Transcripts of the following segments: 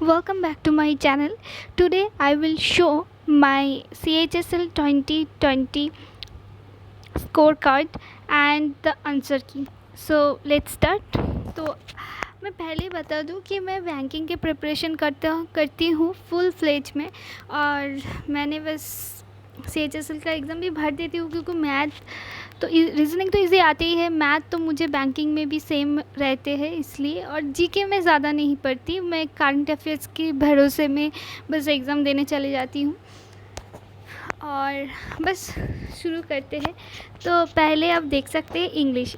Welcome back to my channel. Today I will show my CHSL 2020 scorecard and the answer key. So let's start. तो मैं पहले बता दूं कि मैं बैंकिंग के प्रिपरेशन करती हूँ फुल फ्लेज में, और मैंने बस CHSL का एग्ज़ाम भी भर देती हूँ क्योंकि मैथ तो रीज़निंग तो इजी आती ही है, मैथ तो मुझे बैंकिंग में भी सेम रहते हैं इसलिए, और जीके में ज़्यादा नहीं पढ़ती, मैं करंट अफेयर्स के भरोसे में बस एग्ज़ाम देने चले जाती हूँ। और बस शुरू करते हैं। तो पहले आप देख सकते हैं इंग्लिश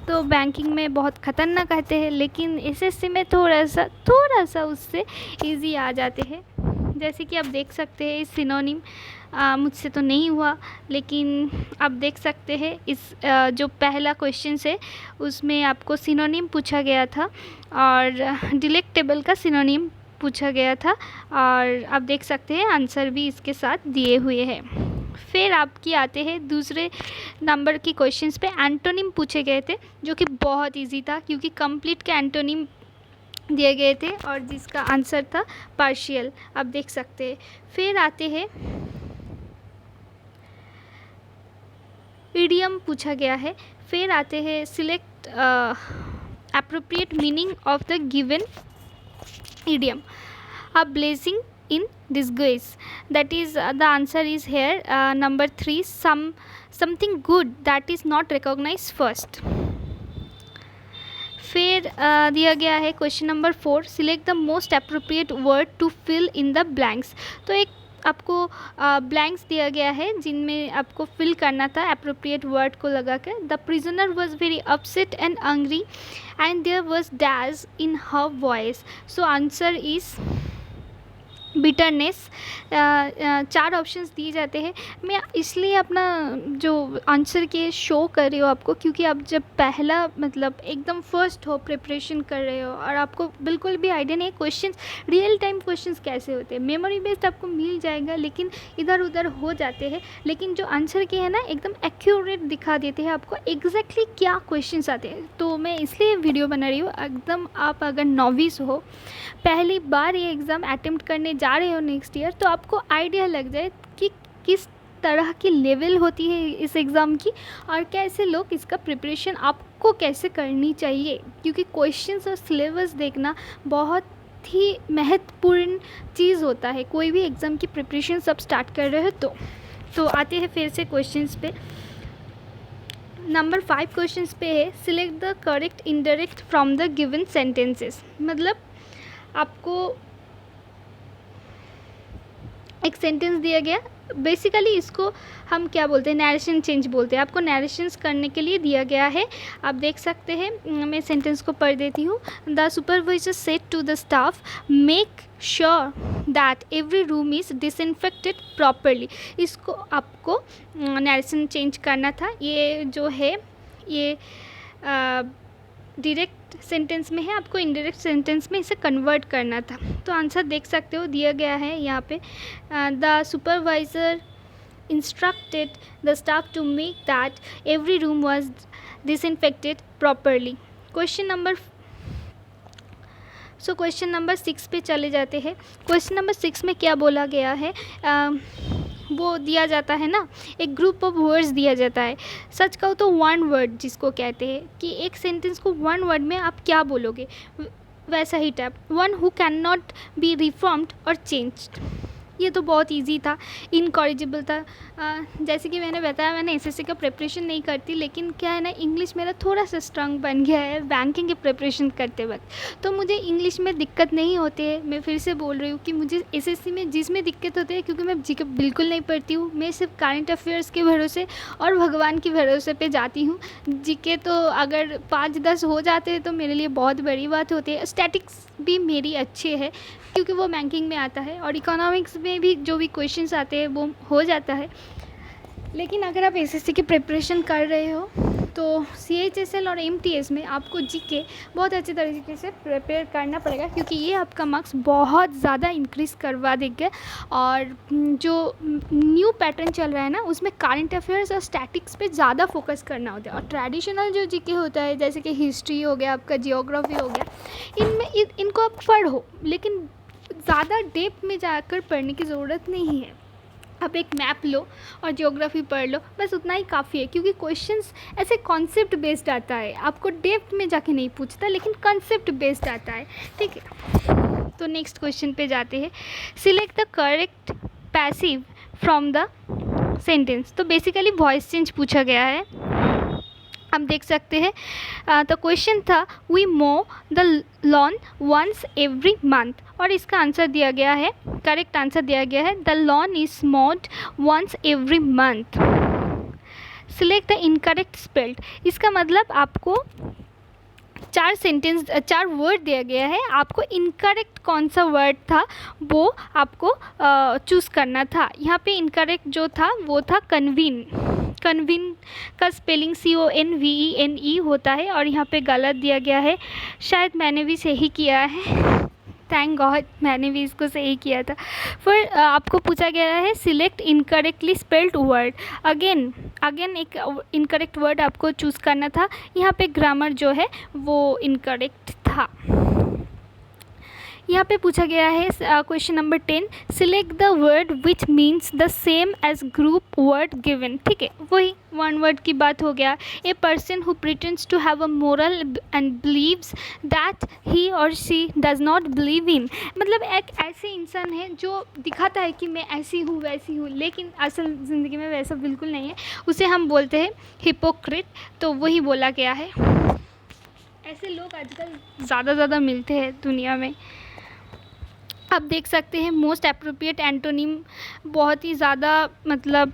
तो बैंकिंग में बहुत ख़तरनाक कहते हैं, लेकिन एसएससी में थोड़ा सा उससे इजी आ जाते हैं। जैसे कि आप देख सकते हैं सिनोनिम मुझसे तो नहीं हुआ, लेकिन आप देख सकते हैं इस जो पहला क्वेश्चन है उसमें आपको सिनोनिम पूछा गया था और डिलेक्टेबल का सिनोनिम पूछा गया था, और आप देख सकते हैं आंसर भी इसके साथ दिए हुए हैं। फिर आपकी आते हैं दूसरे नंबर की क्वेश्चंस पे, एंटोनिम पूछे गए थे जो कि बहुत इजी था क्योंकि कंप्लीट के एंटोनिम दिए गए थे और जिसका आंसर था पार्शियल, आप देख सकते हैं। फिर आते हैं इडियम पूछा गया है। फिर आते हैं select appropriate meaning of the given idiom. A blessing in disguise, that is the answer is here number 3, something good that is not recognized first. फिर दिया गया है question number 4, select the most appropriate word to fill in the blanks. तो एक आपको blanks दिया गया है जिनमें आपको फिल करना था अप्रोप्रिएट वर्ड को लगा कर। The prisoner was very upset and angry and there was dash in her voice. So answer is bitterness. 4 options दिए जाते हैं। मैं इसलिए अपना जो आंसर के शो कर रही हूँ आपको क्योंकि आप जब पहला मतलब एकदम फर्स्ट हो, प्रिपरेशन कर रहे हो और आपको बिल्कुल भी आइडिया नहीं है क्वेश्चंस रियल टाइम क्वेश्चंस कैसे होते हैं। मेमोरी बेस्ड आपको मिल जाएगा लेकिन इधर उधर हो जाते हैं, लेकिन जो आंसर के है ना एकदम एक्यूरेट दिखा देते हैं आपको एग्जैक्टली क्या क्वेश्चंस आते हैं। तो मैं इसलिए वीडियो बना रही हूँ। एकदम आप अगर नॉविस हो, पहली बार ये एग्ज़ाम अटेम्प्ट करने जा रहे हो नेक्स्ट ईयर, तो आपको आइडिया लग जाए कि किस तरह की लेवल होती है इस एग्ज़ाम की और कैसे लोग इसका प्रिपरेशन आपको कैसे करनी चाहिए, क्योंकि क्वेश्चंस और सिलेबस देखना बहुत ही महत्वपूर्ण चीज़ होता है कोई भी एग्ज़ाम की प्रिपरेशन सब स्टार्ट कर रहे हो। तो आते हैं फिर से क्वेश्चंस पे। नंबर 5 क्वेश्चंस पे है select the correct indirect from the given sentences. मतलब आपको एक सेंटेंस दिया गया, बेसिकली इसको हम क्या बोलते हैं, नैरेशन चेंज बोलते हैं। आपको नैरेशंस करने के लिए दिया गया है। आप देख सकते हैं, मैं सेंटेंस को पढ़ देती हूँ। The supervisor said to the staff make sure that every room is disinfected properly. इसको आपको नैरेशन चेंज करना था। ये जो है ये डायरेक्ट सेंटेंस में है, आपको इनडायरेक्ट सेंटेंस में इसे कन्वर्ट करना था। तो आंसर देख सकते हो दिया गया है यहाँ पे, the supervisor instructed the staff to make that every room was disinfected properly. Question number 6 पे चले जाते हैं। क्वेश्चन नंबर 6 में क्या बोला गया है, वो दिया जाता है ना, एक ग्रुप ऑफ वर्ड्स दिया जाता है। सच कहो तो वन वर्ड जिसको कहते हैं कि एक सेंटेंस को वन वर्ड में आप क्या बोलोगे, वैसा ही type, one who can not be reformed और चेंज्ड। ये तो बहुत इजी था, इनकॉरिजिबल था। जैसे कि मैंने बताया मैंने एसएससी का प्रिपरेशन नहीं करती, लेकिन क्या है ना इंग्लिश मेरा थोड़ा सा स्ट्रांग बन गया है बैंकिंग की प्रिपरेशन करते वक्त, तो मुझे इंग्लिश में दिक्कत नहीं होती है। मैं फिर से बोल रही हूँ कि मुझे एसएससी में जिसमें दिक्कत होती है क्योंकि मैं जीके बिल्कुल नहीं पढ़ती हूँ, मैं सिर्फ करंट अफेयर्स के भरोसे और भगवान के भरोसे पे जाती हूँ। जीके तो अगर 5-10 हो जाते हैं तो मेरे लिए बहुत बड़ी बात होती है। स्टैटिक्स भी मेरी अच्छी है क्योंकि वो बैंकिंग में आता है, और इकोनॉमिक्स में भी जो भी क्वेश्चंस आते हैं वो हो जाता है। लेकिन अगर आप एसएससी की प्रिपरेशन कर रहे हो तो CHSL और MTS में आपको जीके बहुत अच्छे तरीके से प्रिपेयर करना पड़ेगा, क्योंकि ये आपका मार्क्स बहुत ज़्यादा इंक्रीज़ करवा देंगे। और जो न्यू पैटर्न चल रहा है ना, उसमें करंट अफेयर्स और स्टैटिक्स पे ज़्यादा फोकस करना होता है। और ट्रेडिशनल जो जीके होता है, जैसे कि हिस्ट्री हो गया, आपका जियोग्राफी हो गया, इनको आप पढ़ो, लेकिन ज़्यादा डेप्थ में जाकर पढ़ने की ज़रूरत नहीं है। आप एक मैप लो और ज्योग्राफी पढ़ लो, बस उतना ही काफ़ी है, क्योंकि क्वेश्चंस ऐसे कॉन्सेप्ट बेस्ड आता है, आपको डेप्थ में जाके नहीं पूछता, लेकिन कॉन्सेप्ट बेस्ड आता है, ठीक है। तो नेक्स्ट क्वेश्चन पे जाते हैं। Select the correct passive from the sentence. तो बेसिकली वॉइस चेंज पूछा गया है, आप देख सकते हैं। तो क्वेश्चन था we mow the lawn once every month, और इसका आंसर दिया गया है, करेक्ट आंसर दिया गया है the lawn is mowed once every month. Select the incorrect spelled. इसका मतलब आपको चार वर्ड दिया गया है, आपको इनकरेक्ट कौन सा वर्ड था वो आपको चूज़ करना था। यहाँ पे इनकरेक्ट जो था वो था कन्वीन। कन्वीन का स्पेलिंग CONVENE होता है, और यहाँ पे गलत दिया गया है। शायद मैंने भी सही किया है, थैंक गॉड मैंने भी इसको सही किया था। फिर आपको पूछा गया है select incorrectly spelled word. Again एक इनकरेक्ट वर्ड आपको चूज़ करना था। यहाँ पे ग्रामर जो है वो इनकरेक्ट था। यहाँ पे पूछा गया है question number 10, select the word which means the same as group word given. ठीक है, वही वन वर्ड की बात हो गया। A person who pretends to have a moral and believes that he और she does not believe in. मतलब एक ऐसे इंसान है जो दिखाता है कि मैं ऐसी हूँ वैसी हूँ, लेकिन असल ज़िंदगी में वैसा बिल्कुल नहीं है, उसे हम बोलते हैं हिपोक्रेट। तो वही बोला गया है। ऐसे लोग आजकल ज़्यादा मिलते हैं दुनिया में। आप देख सकते हैं मोस्ट एप्रोप्रिएट एंटोनिम, बहुत ही ज़्यादा मतलब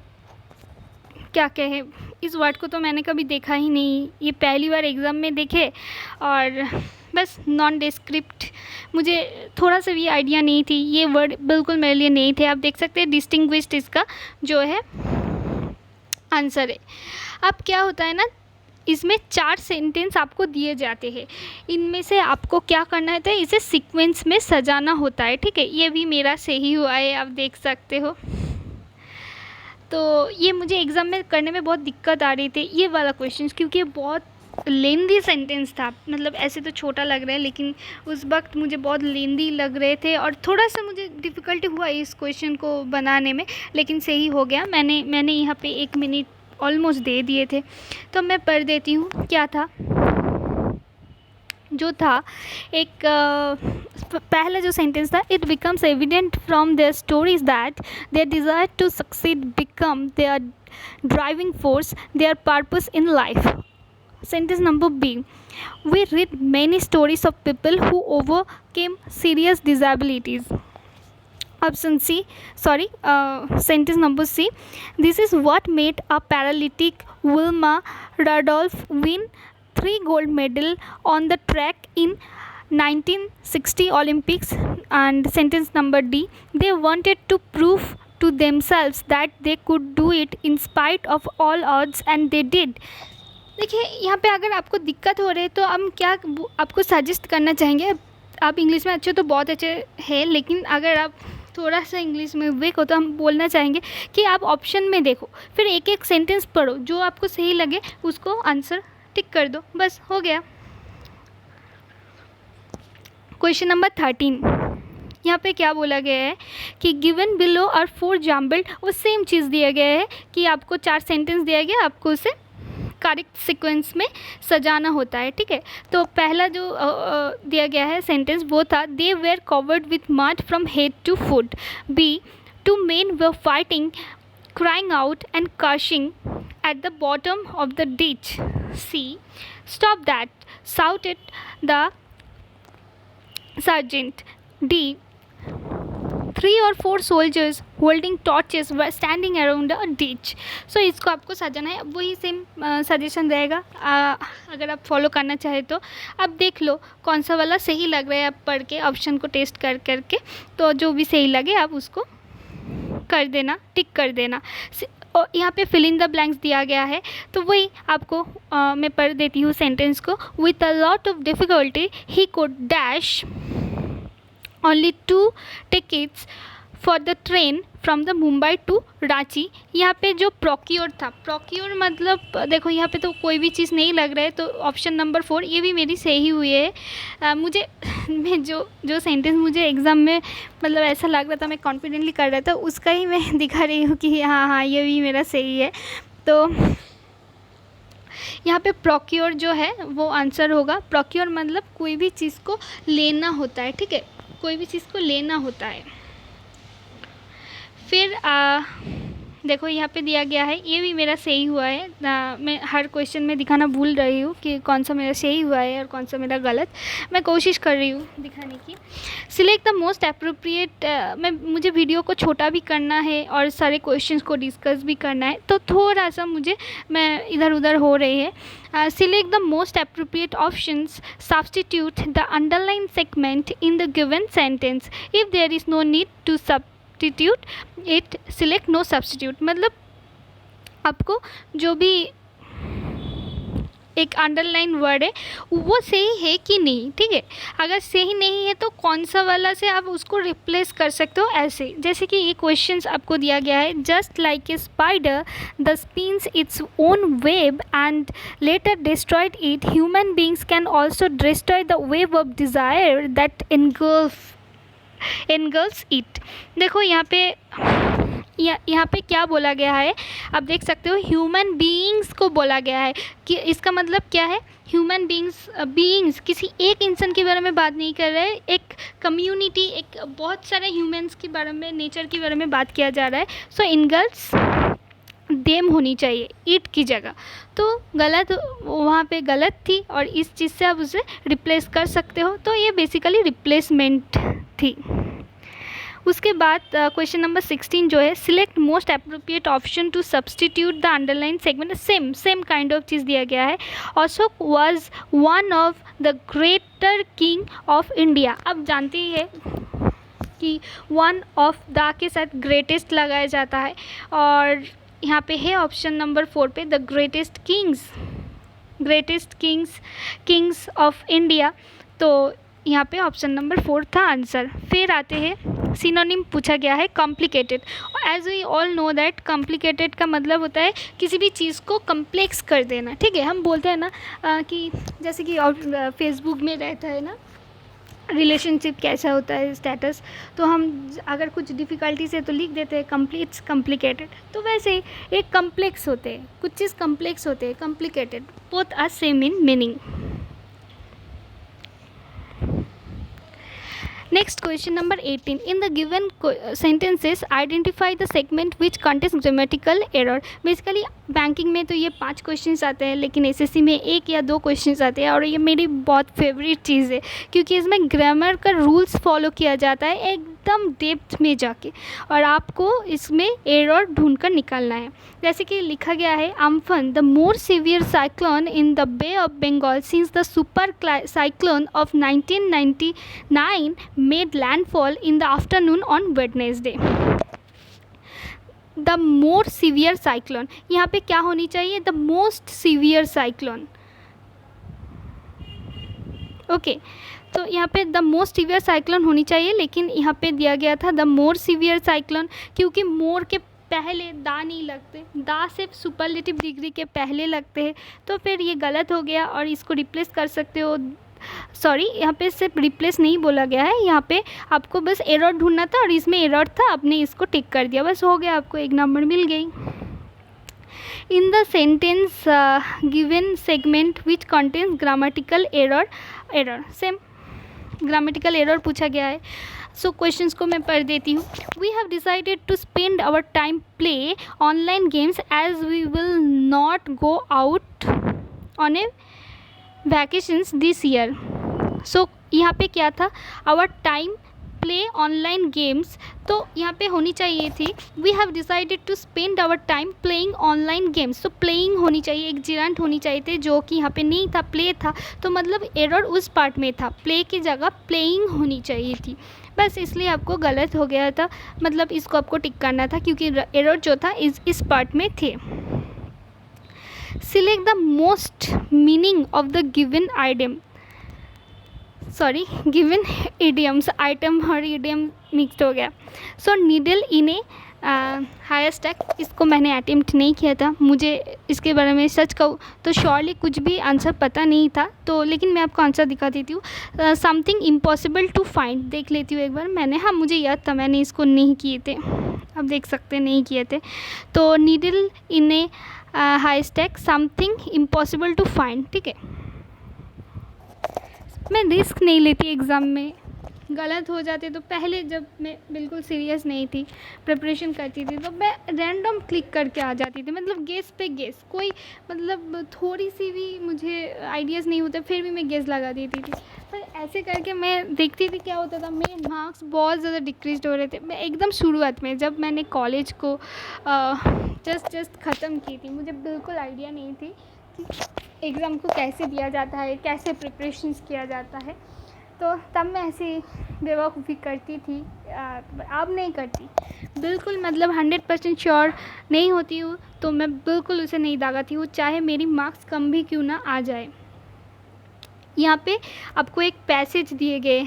क्या कहें, इस वर्ड को तो मैंने कभी देखा ही नहीं, ये पहली बार एग्ज़ाम में देखे। और बस नॉन डिस्क्रिप्ट, मुझे थोड़ा सा भी आइडिया नहीं थी, ये वर्ड बिल्कुल मेरे लिए नहीं थे। आप देख सकते हैं डिस्टिंग्विश्ड इसका जो है आंसर है। अब क्या होता है ना, इसमें 4 सेंटेंस आपको दिए जाते हैं, इनमें से आपको क्या करना होता है, इसे सीक्वेंस में सजाना होता है। ठीक है, ये भी मेरा सही हुआ है, आप देख सकते हो। तो ये मुझे एग्ज़ाम में करने में बहुत दिक्कत आ रही थी ये वाला क्वेश्चन, क्योंकि बहुत लेंदी सेंटेंस था। मतलब ऐसे तो छोटा लग रहा है, लेकिन उस वक्त मुझे बहुत लेंदी लग रहे थे, और थोड़ा सा मुझे डिफ़िकल्टी हुआ इस क्वेश्चन को बनाने में, लेकिन सही हो गया। मैंने यहाँ पे 1 मिनट ऑलमोस्ट दे दिए थे। तो मैं पढ़ देती हूँ क्या था। जो था एक पहला जो सेंटेंस था, it becomes evident from their stories that their desire to succeed become their driving force, their purpose in life. Sentence number B, we read many stories of people who overcame serious disabilities. Option C, sentence number C, this is what made a paralytic Wilma Rudolph win 3 gold medal on the track in 1960 Olympics. And sentence number D, they wanted to prove to themselves that they could do it in spite of all odds, and they did. देखिए, यहाँ पे अगर आपको दिक्कत हो रही है तो हम क्या आपको सजेस्ट करना चाहेंगे। आप इंग्लिश में अच्छे तो बहुत अच्छे हैं, लेकिन अगर आप थोड़ा सा इंग्लिश में वीक हो तो हम बोलना चाहेंगे कि आप ऑप्शन में देखो, फिर एक एक सेंटेंस पढ़ो, जो आपको सही लगे उसको आंसर टिक कर दो, बस हो गया। क्वेश्चन नंबर 13, यहाँ पे क्या बोला गया है कि गिवन बिलो और 4 जम्बल्ड, वो सेम चीज़ दिया गया है कि आपको 4 सेंटेंस दिया गया, आपको उसे करेक्ट सीक्वेंस में सजाना होता है। ठीक है, तो पहला जो दिया गया है सेंटेंस वो था they were covered with mud from head to foot. B, 2 men were fighting, crying out and cursing at the bottom of the ditch. C, stop that, shouted the sergeant. D, 3 or 4 soldiers holding torches were standing around a ditch. So इसको आपको सजाना है, वही same suggestion रहेगा। अगर आप follow करना चाहे तो आप देख लो कौन सा वाला सही लग रहा है, आप पढ़ के ऑप्शन को टेस्ट कर के, तो जो भी सही लगे आप उसको कर देना, टिक कर देना। और यहाँ पे फिल इन द ब्लैंक्स दिया गया है, तो वही आपको मैं पढ़ देती हूँ सेंटेंस को। With a lot of difficulty he could dash only 2 tickets for the train from the Mumbai to Ranchi. यहाँ पे जो प्रोक्योर था, प्रोक्योर मतलब देखो यहाँ पे तो कोई भी चीज़ नहीं लग रहा है, तो ऑप्शन नंबर 4 ये भी मेरी सही हुई है। मुझे मैं जो सेंटेंस मुझे एग्ज़ाम में मतलब ऐसा लग रहा था, मैं कॉन्फिडेंटली कर रहा था, उसका ही मैं दिखा रही हूँ कि हाँ हाँ ये भी मेरा सही है। तो यहाँ पे प्रोक्योर जो है वो आंसर होगा। प्रोक्योर मतलब कोई भी चीज़ को लेना होता है, ठीक है, कोई भी चीज़ को लेना होता है। फिर देखो यहाँ पे दिया गया है, ये भी मेरा सही हुआ है। मैं हर क्वेश्चन में दिखाना भूल रही हूँ कि कौन सा मेरा सही हुआ है और कौन सा मेरा गलत, मैं कोशिश कर रही हूँ दिखाने की। सिलेक्ट द मोस्ट अप्रोप्रिएट, मुझे वीडियो को छोटा भी करना है और सारे क्वेश्चंस को डिस्कस भी करना है, तो थोड़ा सा मैं इधर उधर हो रही है। Select the most appropriate options. Substitute the underlined segment in the given sentence. If there is no need to substitute it, select no substitute. मतलब आपको जो भी एक अंडरलाइन वर्ड है वो सही है कि नहीं, ठीक है। अगर सही नहीं है तो कौन सा वाला से आप उसको रिप्लेस कर सकते हो, ऐसे जैसे कि ये क्वेश्चंस आपको दिया गया है। Just like a spider the spins its own web and later destroyed it, human beings can also destroy the web of desire that engulfs it. देखो यहाँ पे क्या बोला गया है, आप देख सकते हो ह्यूमन बीइंग्स को बोला गया है कि इसका मतलब क्या है, ह्यूमन बीइंग्स किसी एक इंसान के बारे में बात नहीं कर रहे हैं, एक कम्युनिटी, एक बहुत सारे ह्यूमंस के बारे में, नेचर के बारे में बात किया जा रहा है। सो engulfs देम होनी चाहिए ईट की जगह, तो गलत वहाँ पे गलत थी और इस चीज़ से आप उसे रिप्लेस कर सकते हो, तो ये बेसिकली रिप्लेसमेंट थी। उसके बाद क्वेश्चन नंबर 16 जो है, select most appropriate option to substitute the underline segment. Same kind of चीज़ दिया गया है। Ashok was one of the greater king of India. अब जानते ही है कि वन ऑफ द के साथ ग्रेटेस्ट लगाया जाता है, और यहाँ पे है ऑप्शन नंबर 4 पे the greatest Kings of India, तो यहाँ पे ऑप्शन नंबर 4 था आंसर। फिर आते हैं सिनोनिम पूछा गया है complicated. As we all know that complicated का मतलब होता है किसी भी चीज़ को कम्प्लेक्स कर देना, ठीक है। हम बोलते हैं ना कि जैसे कि फेसबुक में रहता है ना रिलेशनशिप कैसा होता है स्टेटस, तो हम अगर कुछ डिफ़िकल्टी से तो लिख देते हैं कॉम्प्लिकेटेड, तो वैसे ही एक कम्प्लेक्स होते हैं, कुछ चीज़ कम्प्लेक्स होते हैं, complicated, both are same in meaning. Next question number 18. In the given sentences, identify the segment which contains grammatical error. Basically banking में तो ये 5 क्वेश्चंस आते हैं, लेकिन एसएससी में 1 या 2 क्वेश्चंस आते हैं, और ये मेरी बहुत फेवरेट चीज़ है क्योंकि इसमें ग्रामर का रूल्स फॉलो किया जाता है एकदम डेप्थ में जाके, और आपको इसमें एरर ढूंढ कर निकालना है। जैसे कि लिखा गया है, Amphan the more severe cyclone in the bay of Bengal since the super cyclone of 1999 made landfall in the afternoon on Wednesday. The more severe cyclone, यहाँ पे क्या होनी चाहिए, the most severe cyclone, okay. तो यहाँ पे द मोस्ट सीवियर साइक्लोन होनी चाहिए, लेकिन यहाँ पे दिया गया था द मोर सीवियर साइक्लोन, क्योंकि मोर के पहले दा नहीं लगते, दा सिर्फ सुपरलेटिव डिग्री के पहले लगते हैं, तो फिर ये गलत हो गया और इसको रिप्लेस कर सकते हो। सॉरी, यहाँ पे सिर्फ रिप्लेस नहीं बोला गया है, यहाँ पे आपको बस एरर ढूंढना था और इसमें एरर था, आपने इसको टिक कर दिया, बस हो गया, आपको 1 नंबर मिल गई। In the sentence given segment which contains grammatical error, same grammatical error पूछा गया है। सो क्वेश्चंस को मैं पढ़ देती हूँ। We have decided to spend our time play online games as we will not go out on a vacations this year. So यहाँ पे क्या था, our time play online games, तो यहाँ पे होनी चाहिए थी we have decided to spend our time playing online games. तो प्लेइंग होनी चाहिए, एक जिरांट होनी चाहिए थे, जो कि यहाँ पे नहीं था, प्ले था। तो मतलब एरर उस पार्ट में था, प्ले की जगह प्लेइंग होनी चाहिए थी, बस इसलिए आपको गलत हो गया था। मतलब इसको आपको टिक करना था क्योंकि एरर जो था इस पार्ट में थे। Select the most meaning of the given item, sorry given idioms, item और इडियम मिक्सड हो गया। So needle in a haystack, इसको मैंने अटेम्प्ट नहीं किया था, मुझे इसके बारे में सच कहूँ तो श्योरली कुछ भी आंसर पता नहीं था, तो लेकिन मैं आपको आंसर दिखा देती हूँ। समथिंग इम्पॉसिबल टू फाइंड, देख लेती हूँ एक बार मैंने, हाँ मुझे याद था, मैंने इसको नहीं किए थे, अब देख सकते नहीं किए थे। तो needle in a haystack, something impossible to find, ठीक है। मैं रिस्क नहीं लेती एग्ज़ाम में, गलत हो जाते तो पहले जब मैं बिल्कुल सीरियस नहीं थी, प्रिपरेशन करती थी, तो मैं रैंडम क्लिक करके आ जाती थी, मतलब गेस पे गेस, कोई मतलब थोड़ी सी भी मुझे आइडियाज़ नहीं होते फिर भी मैं गेस लगा देती थी। पर ऐसे करके मैं देखती थी क्या होता था, मेरे मार्क्स बहुत ज़्यादा डिक्रीज हो रहे थे। मैं एकदम शुरुआत में जब मैंने कॉलेज को जस्ट ख़त्म की थी, मुझे बिल्कुल आइडिया नहीं थी कि एग्ज़ाम को कैसे दिया जाता है, कैसे प्रिपरेशंस किया जाता है, तो तब मैं ऐसी बेवकूफ़ी करती थी। अब नहीं करती बिल्कुल, मतलब 100% श्योर नहीं होती हूँ तो मैं बिल्कुल उसे नहीं दागाती हूँ, चाहे मेरी मार्क्स कम भी क्यों ना आ जाए। यहाँ पे आपको एक पैसेज दिए गए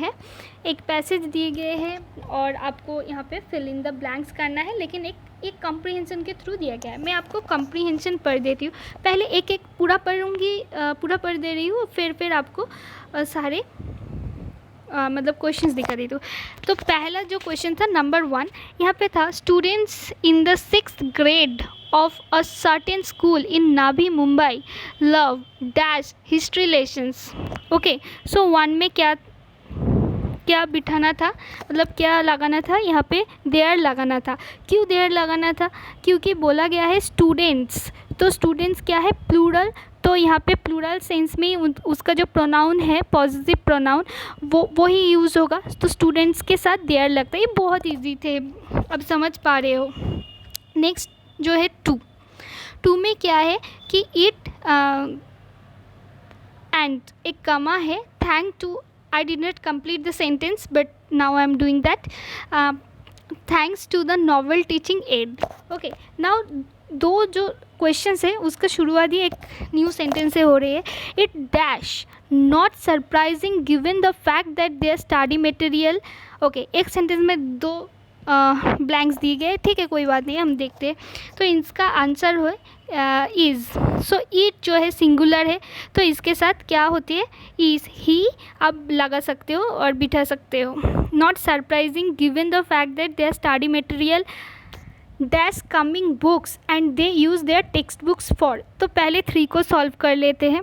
हैं, और आपको यहाँ पे फिल इन द ब्लैंक्स करना है, लेकिन एक कॉम्प्रिहेंशन के थ्रू दिया गया है। मैं आपको कॉम्प्रिहेंशन पढ़ देती हूँ, पहले एक एक पूरा पढ़ूँगी, पूरा पढ़ दे रही हूँ, फिर आपको सारे मतलब क्वेश्चंस दिखा देती हूँ। तो पहला जो क्वेश्चन था नंबर 1, यहाँ पे था students in the 6th grade of a certain school in Navi, Mumbai love dash history lessons। Okay, so 1 में क्या बिठाना था, मतलब क्या लगाना था, यहाँ पे देयर लगाना था। क्यों देयर लगाना था? क्योंकि बोला गया है स्टूडेंट्स, तो स्टूडेंट्स क्या है, प्लूरल, तो यहाँ पे प्लूरल सेंस में उसका जो प्रोनाउन है पॉजिटिव प्रोनाउन वो ही यूज़ होगा, तो स्टूडेंट्स के साथ देयर लगता है। ये बहुत इजी थे, अब समझ पा रहे हो। नेक्स्ट जो है 2 में क्या है कि इट एंड एक कमा है, thank to, I did not complete the sentence but now I am doing that, thanks to the novel teaching aid। okay, now दो जो क्वेश्चंस है उसका शुरुआत ही एक न्यू सेंटेंस से हो रही है, it dash not surprising given the fact that there study material. Okay, एक सेंटेंस में 2 ब्लैंक्स दिए गए, ठीक है कोई बात नहीं, हम देखते हैं। तो इसका आंसर हो इज़, सो इट जो है सिंगुलर है, तो इसके साथ क्या होती है, इज़, ही आप लगा सकते हो और बिठा सकते हो। Not surprising given the fact that there study material dash coming books and they use their text books for. तो पहले 3 को सॉल्व कर लेते हैं।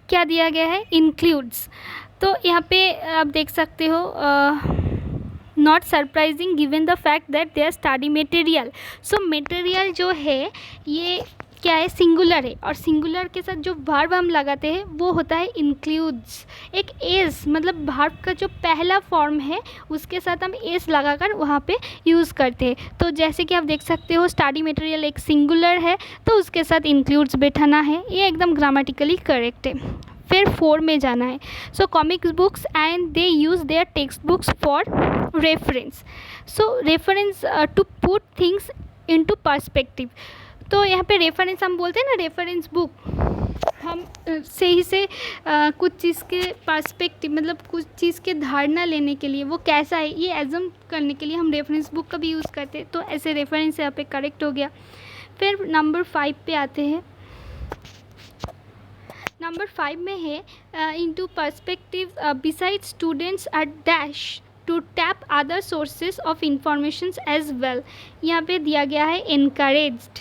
क्या दिया गया है, इंक्लूड्स, तो यहाँ पे आप देख सकते हो not surprising given the fact that there study material. So material जो है ये क्या है, सिंगुलर है, और सिंगुलर के साथ जो वर्ब हम लगाते हैं वो होता है इंक्लूड्स। एक एस, मतलब वर्ब का जो पहला फॉर्म है उसके साथ हम एस लगाकर वहाँ पे यूज़ करते हैं। तो जैसे कि आप देख सकते हो स्टडी मटेरियल एक सिंगुलर है, तो उसके साथ इंक्लूड्स बैठाना है, ये एकदम ग्रामेटिकली करेक्ट है। फिर 4 में जाना है, so comics books and they use their text books for reference. So reference to put things into perspective. तो यहाँ पे रेफरेंस हम बोलते हैं ना, रेफरेंस बुक, हम सही से कुछ चीज़ के पर्सपेक्टिव, मतलब कुछ चीज़ के धारणा लेने के लिए वो कैसा है ये एज्यूम करने के लिए हम रेफरेंस बुक का भी यूज़ करते हैं, तो ऐसे रेफरेंस यहाँ पे करेक्ट हो गया। फिर नंबर 5 पे आते हैं। नंबर 5 में है into perspective beside students are dash to tap other sources of information as well. यहाँ पे दिया गया है इनकरेज्ड,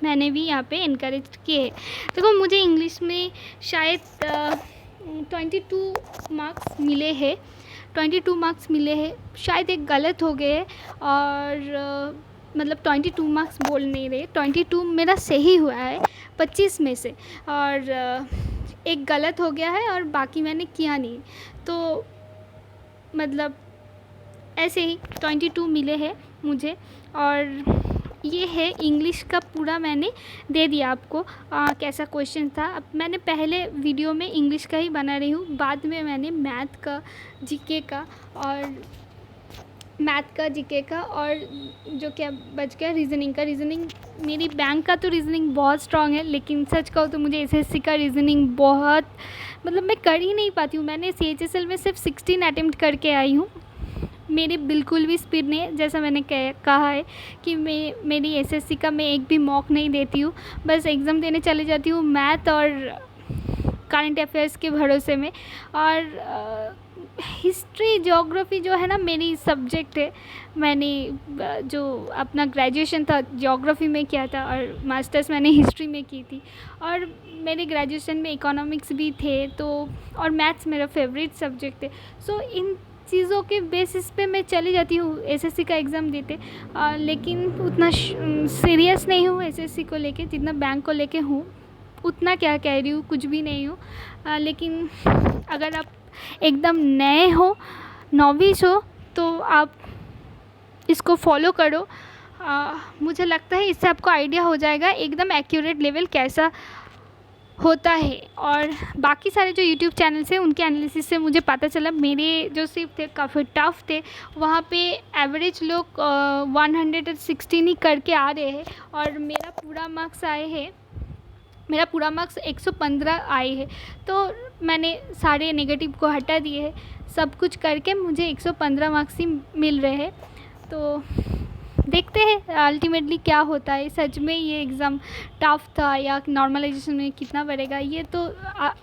मैंने भी यहाँ पे इनकरेज किए हैं। देखो मुझे इंग्लिश में शायद 22 मार्क्स मिले हैं, 22 मार्क्स मिले हैं, शायद एक गलत हो गए, और मतलब 22 मार्क्स बोल नहीं रहे, 22 मेरा सही हुआ है 25 में से, और एक गलत हो गया है और बाकी मैंने किया नहीं। तो मतलब ऐसे ही 22 मिले हैं मुझे। और ये है इंग्लिश का पूरा मैंने दे दिया आपको कैसा क्वेश्चन था। अब मैंने पहले वीडियो में इंग्लिश का ही बना रही हूँ, बाद में मैंने मैथ का, जीके का और जो क्या बच गया रीज़निंग का। रीज़निंग मेरी बैंक का तो रीज़निंग बहुत स्ट्रांग है, लेकिन सच कहूँ तो मुझे एसएससी का रीज़निंग बहुत मतलब मैं कर ही नहीं पाती हूँ। मैंने सीएचएसएल में सिर्फ 16 अटेम्प्ट करके आई हूँ। मेरी बिल्कुल भी स्पीड नहीं है, जैसा मैंने कहा है कि मेरी एसएससी का मैं एक भी मॉक नहीं देती हूँ, बस एग्ज़ाम देने चले जाती हूँ मैथ और करंट अफेयर्स के भरोसे में। और हिस्ट्री ज्योग्राफी जो है ना मेरी सब्जेक्ट है। मैंने जो अपना ग्रेजुएशन था ज्योग्राफी में किया था और मास्टर्स मैंने हिस्ट्री में की थी। और मेरे ग्रेजुएशन में इकोनॉमिक्स भी थे, तो और मैथ्स मेरा फेवरेट सब्जेक्ट है। सो इन चीज़ों के बेसिस पे मैं चली जाती हूँ एसएससी का एग्ज़ाम देते। लेकिन उतना सीरियस नहीं हूँ एसएससी को लेके जितना बैंक को लेके हूँ। उतना क्या कह रही हूँ, कुछ भी नहीं हूँ। लेकिन अगर आप एकदम नए हो, नॉविस हो, तो आप इसको फॉलो करो। मुझे लगता है इससे आपको आइडिया हो जाएगा एकदम एक्यूरेट लेवल कैसा होता है। और बाकी सारे जो यूट्यूब चैनल्स हैं उनके एनालिसिस से मुझे पता चला मेरे जो सिर्फ थे काफ़ी टफ थे। वहाँ पे एवरेज लोग 116 ही करके आ रहे हैं और मेरा पूरा मार्क्स 115 आए हैं। तो मैंने सारे नेगेटिव को हटा दिए हैं, सब कुछ करके मुझे 115 मार्क्स ही मिल रहे हैं। तो देखते हैं अल्टीमेटली क्या होता है, सच में ये एग्ज़ाम टफ था या नॉर्मलाइजेशन में कितना बढ़ेगा, ये तो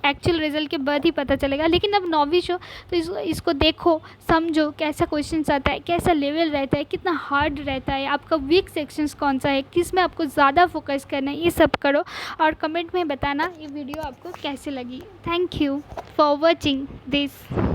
एक्चुअल रिज़ल्ट के बाद ही पता चलेगा। लेकिन अब नॉविश हो तो इसको देखो, समझो कैसा क्वेश्चन आता है, कैसा लेवल रहता है, कितना हार्ड रहता है, आपका वीक सेक्शंस कौन सा है, किस में आपको ज़्यादा फोकस करना है, ये सब करो और कमेंट में बताना ये वीडियो आपको कैसे लगी। Thank you for watching this.